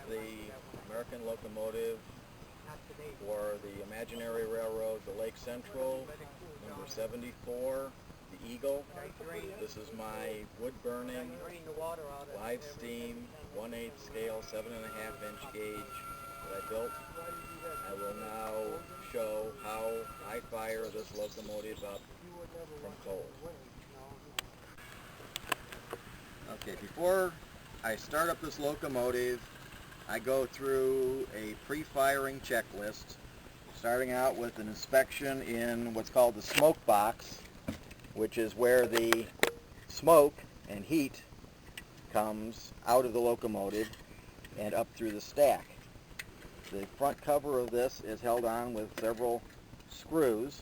the American locomotive for the imaginary railroad, the Lake Central, number 74, the Eagle. This is my wood-burning, live steam, 1/8 scale, 7.5-inch gauge that I built. I will now show how I fire this locomotive up from cold. Okay, before I start up this locomotive, I go through a pre-firing checklist, starting out with an inspection in what's called the smoke box, which is where the smoke and heat comes out of the locomotive and up through the stack. The front cover of this is held on with several screws,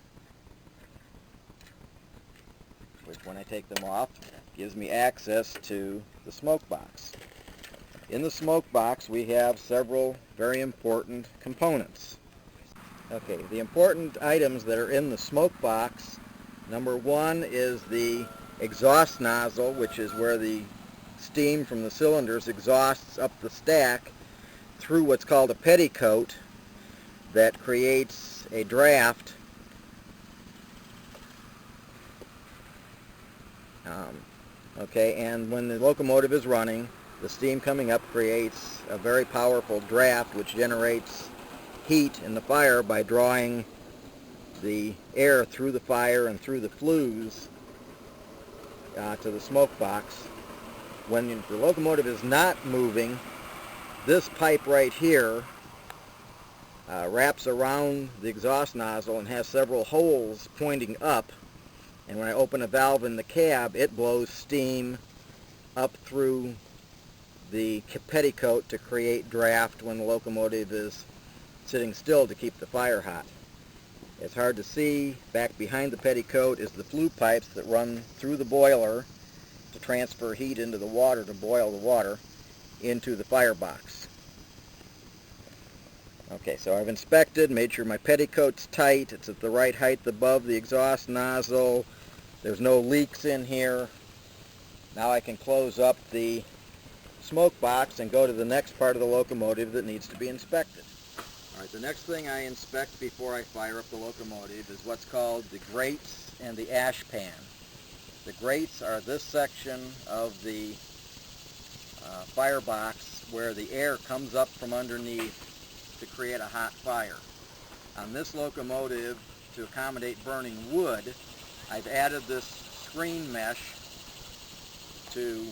which when I take them off gives me access to the smoke box. In the smoke box we have several very important components. Okay, the important items that are in the smoke box, number one is the exhaust nozzle, which is where the steam from the cylinders exhausts up the stack through what's called a petticoat that creates a draft and when the locomotive is running, the steam coming up creates a very powerful draft which generates heat in the fire by drawing the air through the fire and through the flues to the smoke box. When the locomotive is not moving, this pipe right here wraps around the exhaust nozzle and has several holes pointing up, and when I open a valve in the cab, it blows steam up through the petticoat to create draft when the locomotive is sitting still to keep the fire hot. It's hard to see. Back behind the petticoat is the flue pipes that run through the boiler to transfer heat into the water to boil the water into the firebox. Okay, so I've inspected, made sure my petticoat's tight, it's at the right height above the exhaust nozzle, there's no leaks in here. Now I can close up the smoke box and go to the next part of the locomotive that needs to be inspected. Alright, the next thing I inspect before I fire up the locomotive is what's called the grates and the ash pan. The grates are this section of the firebox where the air comes up from underneath to create a hot fire. On this locomotive, to accommodate burning wood, I've added this screen mesh to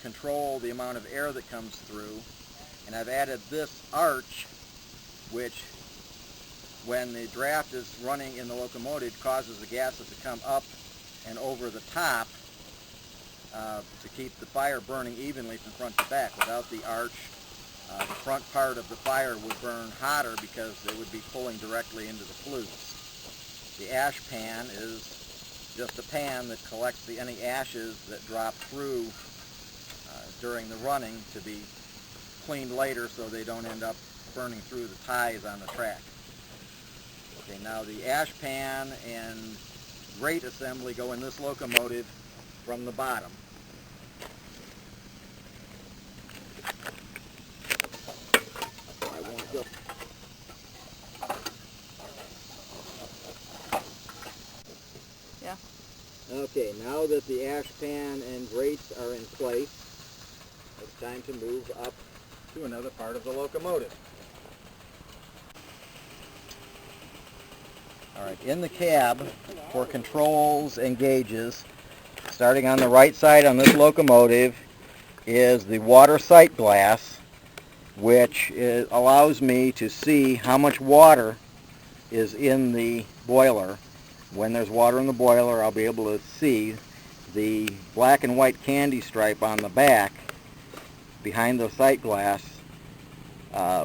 control the amount of air that comes through, and I've added this arch which, when the draft is running in the locomotive, causes the gases to come up and over the top to keep the fire burning evenly from front to back. Without the arch, the front part of the fire would burn hotter because they would be pulling directly into the flues. The ash pan is just a pan that collects any ashes that drop through during the running to be cleaned later so they don't end up burning through the ties on the track. Okay, now the ash pan and grate assembly go in this locomotive from the bottom. I won't go. Yeah. Okay, now that the ash pan and grates are in place, it's time to move up to another part of the locomotive. Alright, in the cab for controls and gauges, starting on the right side on this locomotive is the water sight glass, which allows me to see how much water is in the boiler. When there's water in the boiler, I'll be able to see the black and white candy stripe on the back behind the sight glass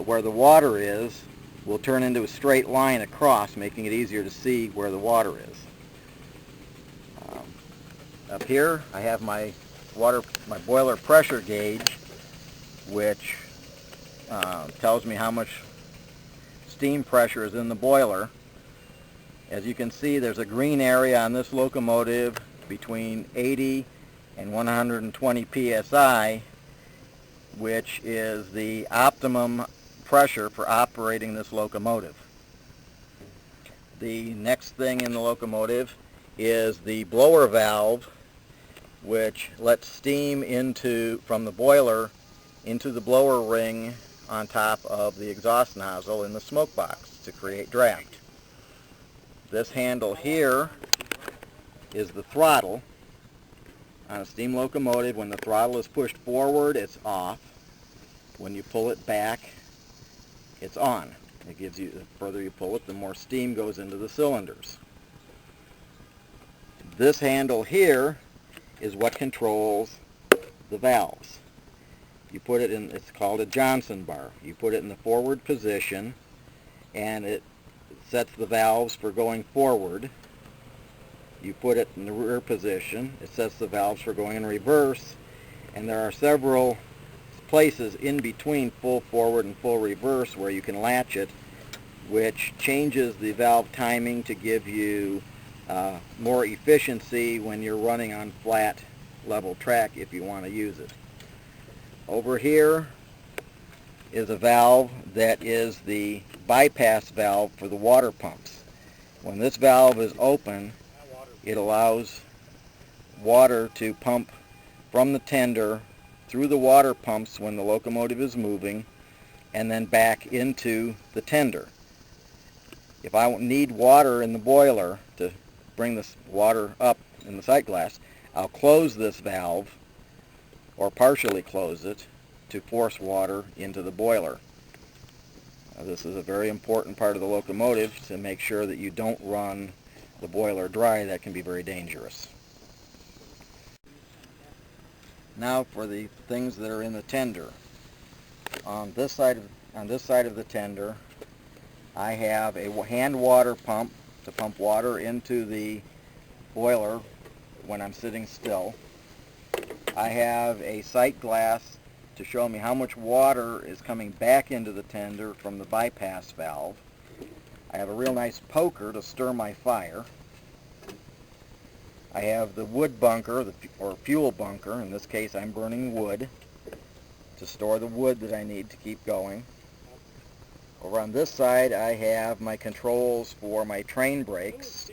where the water is will turn into a straight line across, making it easier to see where the water is. Up here I have my boiler pressure gauge, which tells me how much steam pressure is in the boiler. As you can see, there's a green area on this locomotive between 80 and 120 psi. which is the optimum pressure for operating this locomotive. The next thing in the locomotive is the blower valve, which lets steam from the boiler into the blower ring on top of the exhaust nozzle in the smoke box to create draft. This handle here is the throttle. On a steam locomotive, when the throttle is pushed forward, it's off. When you pull it back, it's on. It gives you, the further you pull it, the more steam goes into the cylinders. This handle here is what controls the valves. You put it in, it's called a Johnson bar. You put it in the forward position and it sets the valves for going forward. You put it in the rear position, it sets the valves for going in reverse, and there are several places in between full forward and full reverse where you can latch it, which changes the valve timing to give you more efficiency when you're running on flat level track if you want to use it. Over here is a valve that is the bypass valve for the water pumps. When this valve is open, it allows water to pump from the tender through the water pumps when the locomotive is moving and then back into the tender. If I need water in the boiler to bring this water up in the sight glass, I'll close this valve or partially close it to force water into the boiler. This is a very important part of the locomotive to make sure that you don't run the boiler dry. That can be very dangerous. Now for the things that are in the tender. On this side of the tender, I have a hand water pump to pump water into the boiler when I'm sitting still. I have a sight glass to show me how much water is coming back into the tender from the bypass valve. I have a real nice poker to stir my fire. I have the wood bunker, or fuel bunker. In this case, I'm burning wood to store the wood that I need to keep going. Over on this side, I have my controls for my train brakes.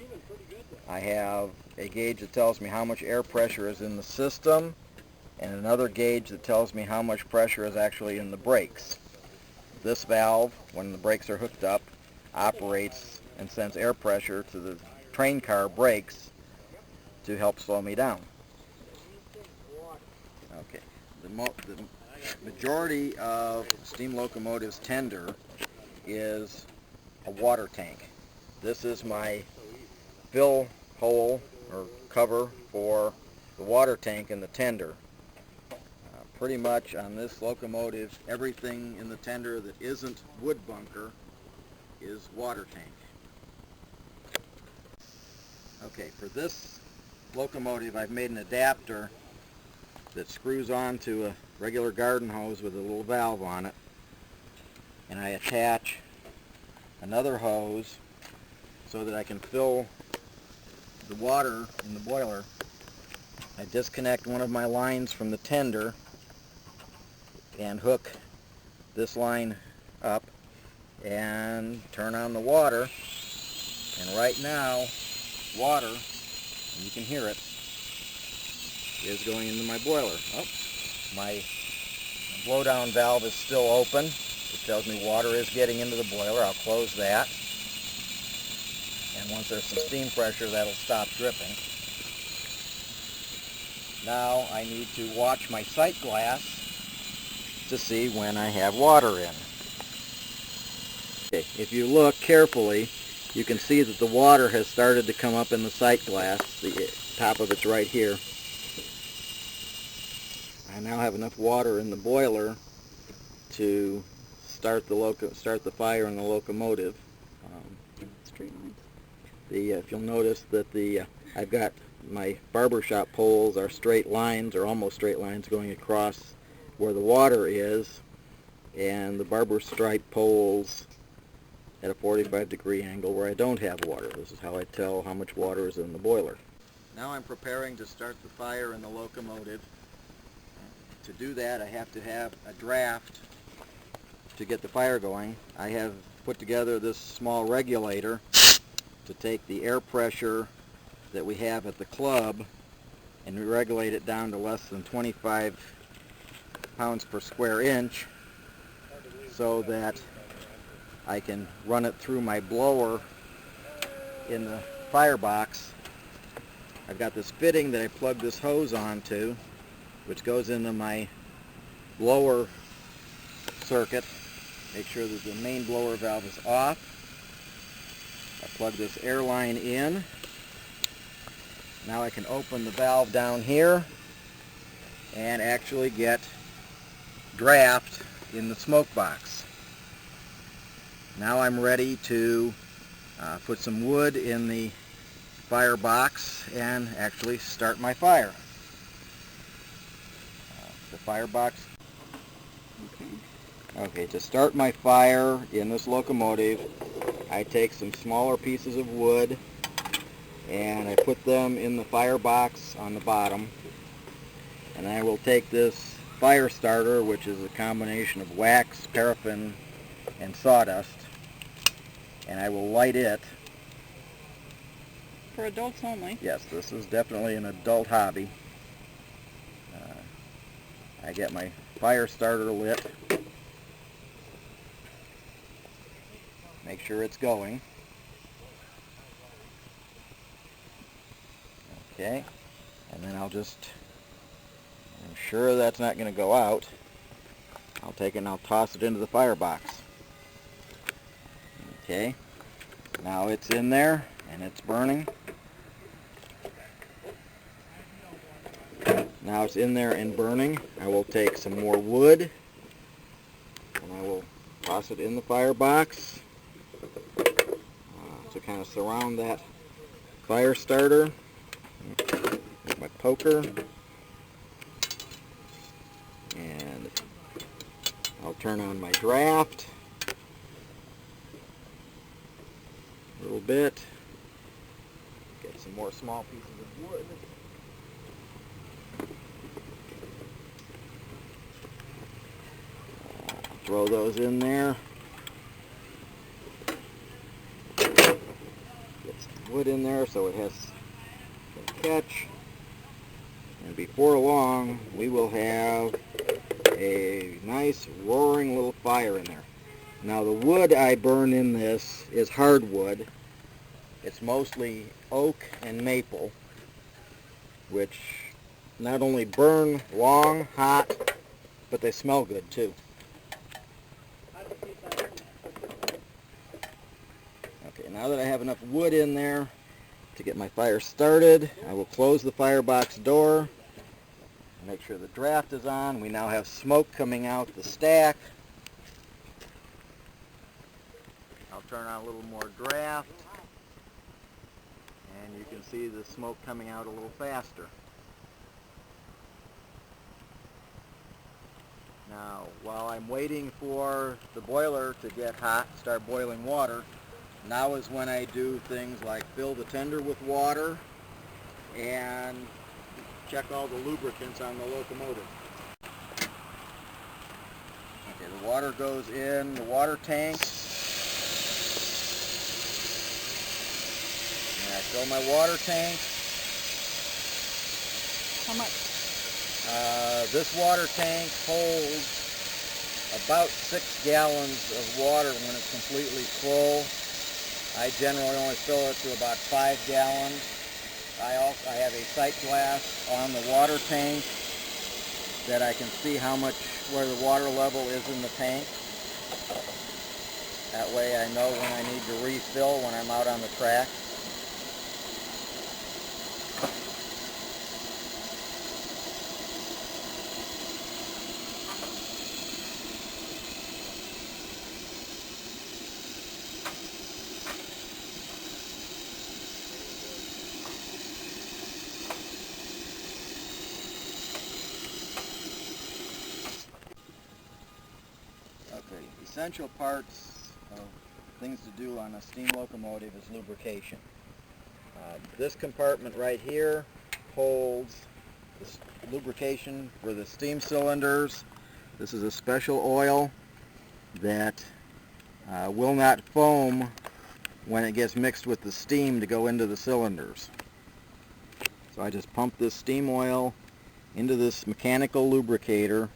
I have a gauge that tells me how much air pressure is in the system, and another gauge that tells me how much pressure is actually in the brakes. This valve, when the brakes are hooked up, operates and sends air pressure to the train car brakes to help slow me down. Okay, the majority of steam locomotives tender is a water tank. This is my fill hole or cover for the water tank in the tender. Pretty much on this locomotive, everything in the tender that isn't wood bunker is water tank. Okay, for this locomotive I've made an adapter that screws onto a regular garden hose with a little valve on it, and I attach another hose so that I can fill the water in the boiler. I disconnect one of my lines from the tender and hook this line up and turn on the water, and right now water, and you can hear it, is going into my boiler. Oh, my blowdown valve is still open. It tells me water is getting into the boiler. I'll close that, and once there's some steam pressure, that'll stop dripping. Now I need to watch my sight glass to see when I have water in. Okay, if you look carefully, you can see that the water has started to come up in the sight glass. The top of it's right here. I now have enough water in the boiler to start the fire in the locomotive. If you'll notice that I've got my barbershop poles are straight lines, or almost straight lines, going across where the water is, and the barber stripe poles at a 45-degree angle where I don't have water. This is how I tell how much water is in the boiler. Now I'm preparing to start the fire in the locomotive. to do that, I have to have a draft to get the fire going. I have put together this small regulator to take the air pressure that we have at the club and regulate it down to less than 25 pounds per square inch, so that I can run it through my blower in the firebox. I've got this fitting that I plug this hose onto, which goes into my blower circuit. Make sure that the main blower valve is off. I plug this air line in. Now I can open the valve down here and actually get draft in the smoke box. Now I'm ready to put some wood in the firebox and actually start my fire. The firebox. Okay, to start my fire in this locomotive, I take some smaller pieces of wood and I put them in the firebox on the bottom, and I will take this fire starter, which is a combination of wax, paraffin, and sawdust, and I will light it. For adults only. Yes, this is definitely an adult hobby. I get my fire starter lit. Make sure it's going. Okay, and then I'm sure that's not going to go out. I'll take it and I'll toss it into the firebox. Okay, now it's in there and it's burning. Now it's in there and burning. I will take some more wood and I will toss it in the firebox to kind of surround that fire starter. With my poker, and I'll turn on my draft a little bit, get some more small pieces of wood. Throw those in there. Get some wood in there so it has some catch. And before long, we will have a nice roaring little fire in there. Now the wood I burn in this is hardwood. It's mostly oak and maple, which not only burn long, hot, but they smell good too. Okay, now that I have enough wood in there to get my fire started, I will close the firebox door, make sure the draft is on. We now have smoke coming out the stack. I'll turn on a little more draft, and you can see the smoke coming out a little faster. Now, while I'm waiting for the boiler to get hot, start boiling water, now is when I do things like fill the tender with water and check all the lubricants on the locomotive. Okay, the water goes in the water tank. And I fill my water tank. How much? This water tank holds about 6 gallons of water when it's completely full. I generally only fill it to about 5 gallons. I have a sight glass on the water tank that I can see where the water level is in the tank. That way I know when I need to refill when I'm out on the track. Essential parts of things to do on a steam locomotive is lubrication. This compartment right here holds this lubrication for the steam cylinders. This is a special oil that will not foam when it gets mixed with the steam to go into the cylinders. So I just pump this steam oil into this mechanical lubricator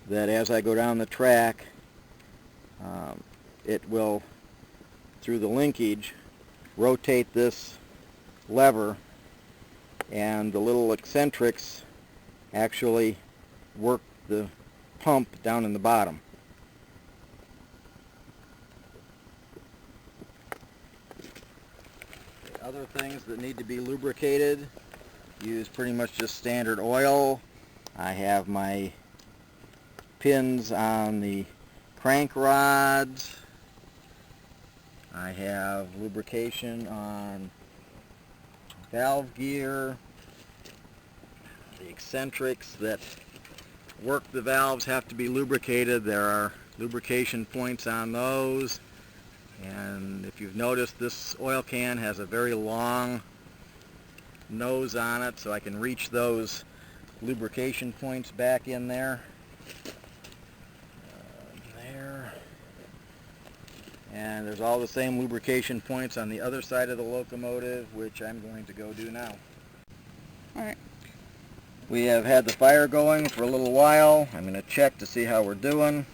that as I go down the track, it will, through the linkage, rotate this lever, and the little eccentrics actually work the pump down in the bottom. Other things that need to be lubricated, use pretty much just standard oil. I have my pins on the crank rods. I have lubrication on valve gear. The eccentrics that work the valves have to be lubricated. There are lubrication points on those. And if you've noticed, this oil can has a very long nose on it, so I can reach those lubrication points back in there. There. And there's all the same lubrication points on the other side of the locomotive, which I'm going to go do now. Alright. We have had the fire going for a little while. I'm going to check to see how we're doing.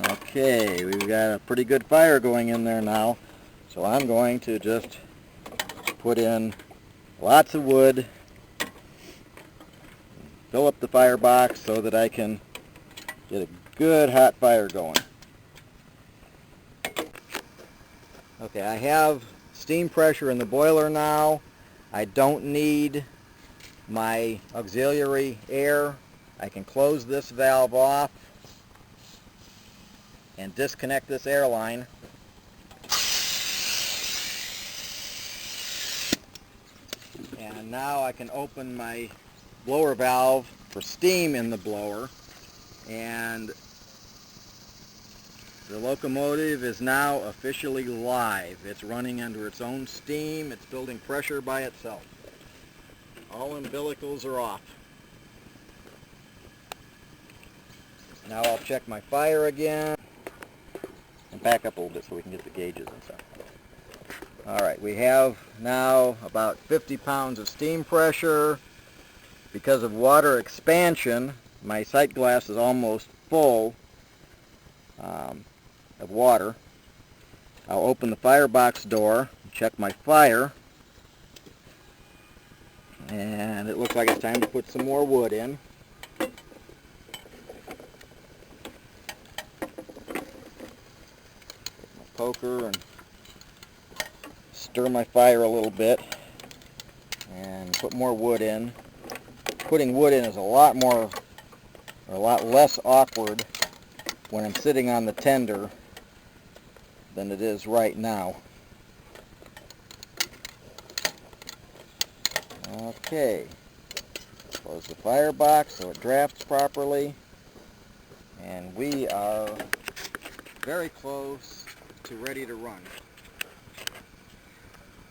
Okay, we've got a pretty good fire going in there now. So I'm going to just put in lots of wood, fill up the firebox so that I can get a good hot fire going. Okay, I have steam pressure in the boiler now. I don't need my auxiliary air. I can close this valve off and disconnect this air line. And now I can open my blower valve for steam in the blower, and the locomotive is now officially live. It's running under its own steam. It's building pressure by itself. All umbilicals are off. Now I'll check my fire again and back up a little bit so we can get the gauges and stuff. Alright, we have now about 50 pounds of steam pressure. Because of water expansion, my sight glass is almost full of water. I'll open the firebox door and check my fire. And it looks like it's time to put some more wood in. Poker and stir my fire a little bit and put more wood in. Putting wood in is a lot less awkward when I'm sitting on the tender than it is right now. Okay, close the firebox so it drafts properly, and we are very close to ready to run.